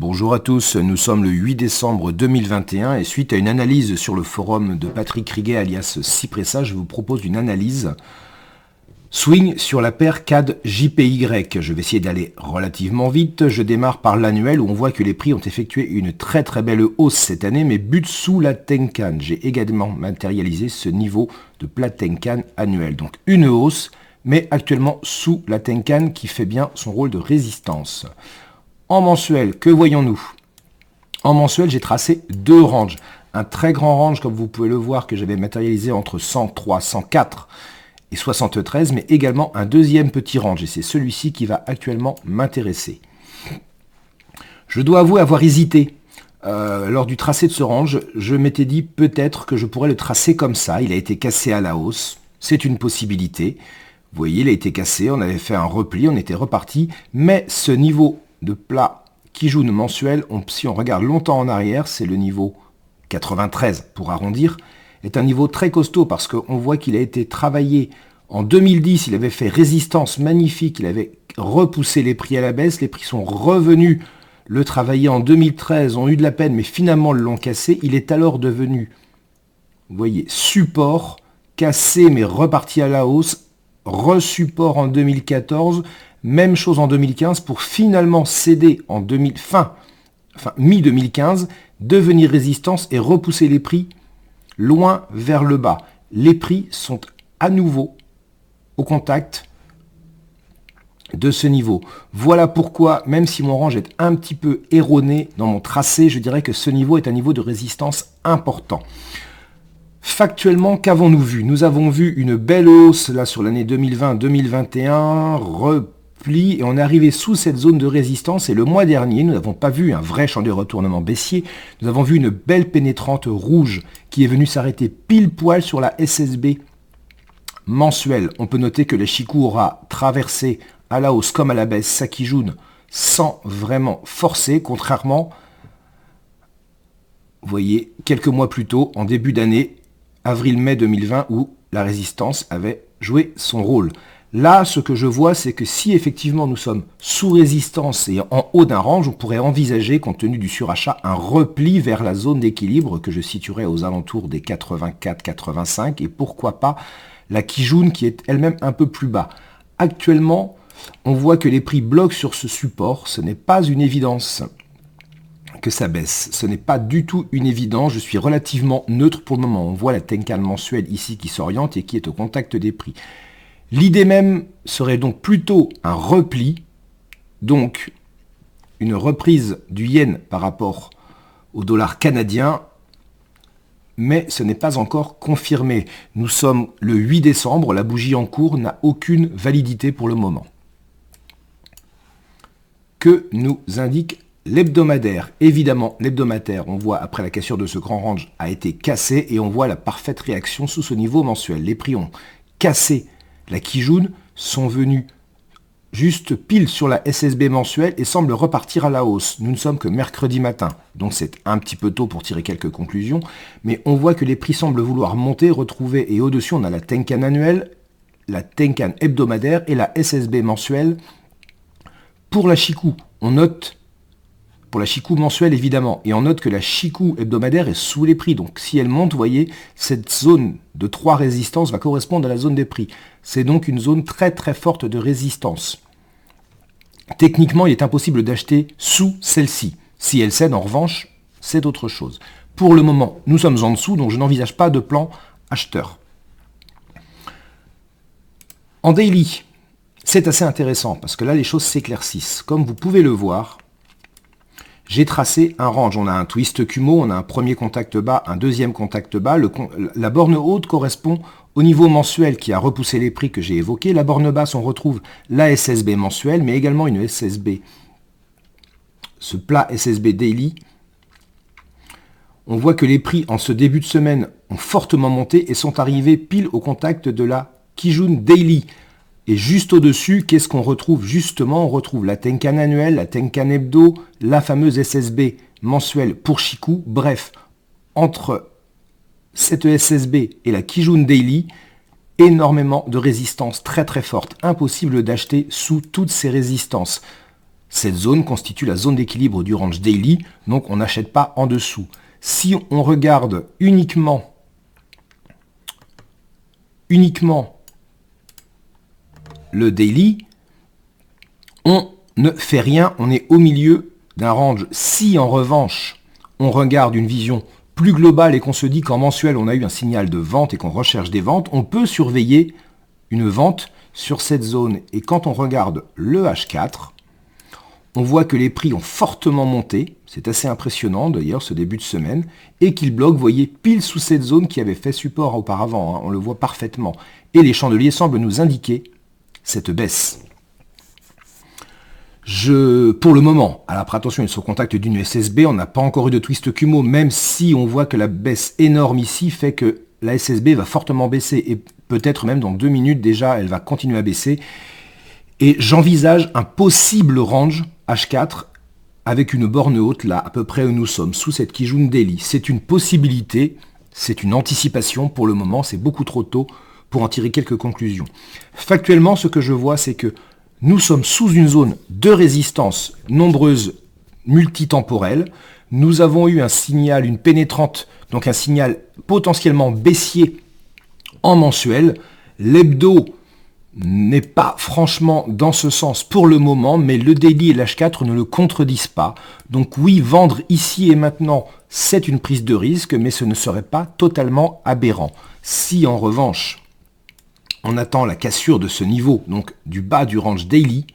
Bonjour à tous, nous sommes le 8 décembre 2021 et suite à une analyse sur le forum de Patrick Riguet alias Cypressa, je vous propose une analyse swing sur la paire CAD JPY. Je vais essayer d'aller relativement vite. Je démarre par l'annuel où on voit que les prix ont effectué une très belle hausse cette année mais butent sous la Tenkan. J'ai également matérialisé ce niveau de plat Tenkan annuel. Donc une hausse mais actuellement sous la Tenkan qui fait bien son rôle de résistance. En mensuel, que voyons-nous? En mensuel, j'ai tracé deux ranges. Un très grand range, comme vous pouvez le voir, que j'avais matérialisé entre 103, 104 et 73, mais également un deuxième petit range. Et c'est celui-ci qui va actuellement m'intéresser. Je dois avouer avoir hésité. Lors du tracé de ce range, je m'étais dit peut-être que je pourrais le tracer comme ça. Il a été cassé à la hausse. C'est une possibilité. Vous voyez, il a été cassé. On avait fait un repli. On était reparti. Mais ce niveau de plat Kijun mensuel, si on regarde longtemps en arrière, c'est le niveau 93 pour arrondir, est un niveau très costaud parce qu'on voit qu'il a été travaillé en 2010, il avait fait résistance magnifique, il avait repoussé les prix à la baisse, les prix sont revenus le travailler en 2013, ont eu de la peine mais finalement l'ont cassé, il est alors devenu, vous voyez, support, cassé mais reparti à la hausse, resupport en 2014, même chose en 2015 pour finalement céder en mi-2015, devenir résistance et repousser les prix loin vers le bas. Les prix sont à nouveau au contact de ce niveau. Voilà pourquoi, même si mon range est un petit peu erroné dans mon tracé, je dirais que ce niveau est un niveau de résistance important. Factuellement, qu'avons-nous vu? Nous avons vu une belle hausse là sur l'année 2020-2021, repli, et on est arrivé sous cette zone de résistance. Et le mois dernier, nous n'avons pas vu un vrai champ de retournement baissier. Nous avons vu une belle pénétrante rouge qui est venue s'arrêter pile poil sur la SSB mensuelle. On peut noter que le Chikou aura traversé à la hausse comme à la baisse sa Kijun sans vraiment forcer, contrairement, vous voyez, quelques mois plus tôt, en début d'année, avril-mai 2020, où la résistance avait joué son rôle. Là, ce que je vois, c'est que si effectivement nous sommes sous résistance et en haut d'un range, on pourrait envisager, compte tenu du surachat, un repli vers la zone d'équilibre que je situerais aux alentours des 84-85 et pourquoi pas la Kijun qui est elle-même un peu plus bas. Actuellement, on voit que les prix bloquent sur ce support. Ce n'est pas une évidence que ça baisse. Ce n'est pas du tout une évidence. Je suis relativement neutre pour le moment. On voit la Tenkan mensuelle ici qui s'oriente et qui est au contact des prix. L'idée même serait donc plutôt un repli, donc une reprise du yen par rapport au dollar canadien, mais ce n'est pas encore confirmé. Nous sommes le 8 décembre, la bougie en cours n'a aucune validité pour le moment. Que nous indique l'hebdomadaire? Évidemment, l'hebdomadaire, on voit après la cassure de ce grand range, a été cassé et on voit la parfaite réaction sous ce niveau mensuel. Les prix ont cassé la Kijun, sont venus juste pile sur la SSB mensuelle et semblent repartir à la hausse. Nous ne sommes que mercredi matin, donc c'est un petit peu tôt pour tirer quelques conclusions, mais on voit que les prix semblent vouloir monter, retrouver, et au-dessus on a la Tenkan annuelle, la Tenkan hebdomadaire et la SSB mensuelle. Pour la Chikou, on note, pour la Chikou mensuelle évidemment, et on note que la Chikou hebdomadaire est sous les prix, donc si elle monte, vous voyez, cette zone de 3 résistances va correspondre à la zone des prix. C'est donc une zone très forte de résistance. Techniquement, il est impossible d'acheter sous celle-ci. Si elle cède, en revanche, c'est autre chose. Pour le moment, nous sommes en dessous, donc je n'envisage pas de plan acheteur. En daily, c'est assez intéressant, parce que là, les choses s'éclaircissent. Comme vous pouvez le voir, j'ai tracé un range. On a un twist Kumo, on a un premier contact bas, un deuxième contact bas. La borne haute correspond au niveau mensuel qui a repoussé les prix que j'ai évoqués. La borne basse, on retrouve la SSB mensuelle, mais également une SSB, ce plat SSB daily. On voit que les prix en ce début de semaine ont fortement monté et sont arrivés pile au contact de la Kijun daily. Et juste au-dessus, qu'est-ce qu'on retrouve justement? On retrouve la Tenkan annuelle, la Tenkan hebdo, la fameuse SSB mensuelle pour Chikou. Bref, entre cette SSB et la Kijun daily, énormément de résistance très forte. Impossible d'acheter sous toutes ces résistances. Cette zone constitue la zone d'équilibre du range daily, donc on n'achète pas en dessous. Si on regarde uniquement le daily, on ne fait rien, on est au milieu d'un range. Si en revanche, on regarde une vision plus globale et qu'on se dit qu'en mensuel, on a eu un signal de vente et qu'on recherche des ventes, on peut surveiller une vente sur cette zone. Et quand on regarde le H4, on voit que les prix ont fortement monté, c'est assez impressionnant d'ailleurs ce début de semaine, et qu'ils bloquent, vous voyez, pile sous cette zone qui avait fait support auparavant, hein, on le voit parfaitement. Et les chandeliers semblent nous indiquer cette baisse. Pour le moment, alors après attention, ils sont au contact d'une SSB, on n'a pas encore eu de twist Kumo, même si on voit que la baisse énorme ici fait que la SSB va fortement baisser, et peut-être même dans 2 minutes déjà, elle va continuer à baisser. Et j'envisage un possible range H4 avec une borne haute là, à peu près où nous sommes, sous cette Kijun Daily. C'est une possibilité, c'est une anticipation pour le moment, c'est beaucoup trop tôt pour en tirer quelques conclusions. Factuellement, ce que je vois, c'est que nous sommes sous une zone de résistance nombreuse multitemporelle. Nous avons eu un signal, une pénétrante, donc un signal potentiellement baissier en mensuel. L'hebdo n'est pas franchement dans ce sens pour le moment, mais le daily et l'H4 ne le contredisent pas. Donc oui, vendre ici et maintenant, c'est une prise de risque, mais ce ne serait pas totalement aberrant. Si en revanche, on attend la cassure de ce niveau, donc du bas du range daily,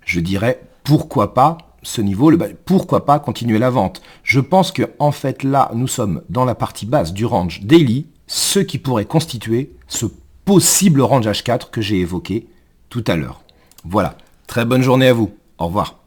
je dirais pourquoi pas ce niveau, pourquoi pas continuer la vente. Je pense que en fait là, nous sommes dans la partie basse du range daily, ce qui pourrait constituer ce possible range H4 que j'ai évoqué tout à l'heure. Voilà, très bonne journée à vous, au revoir.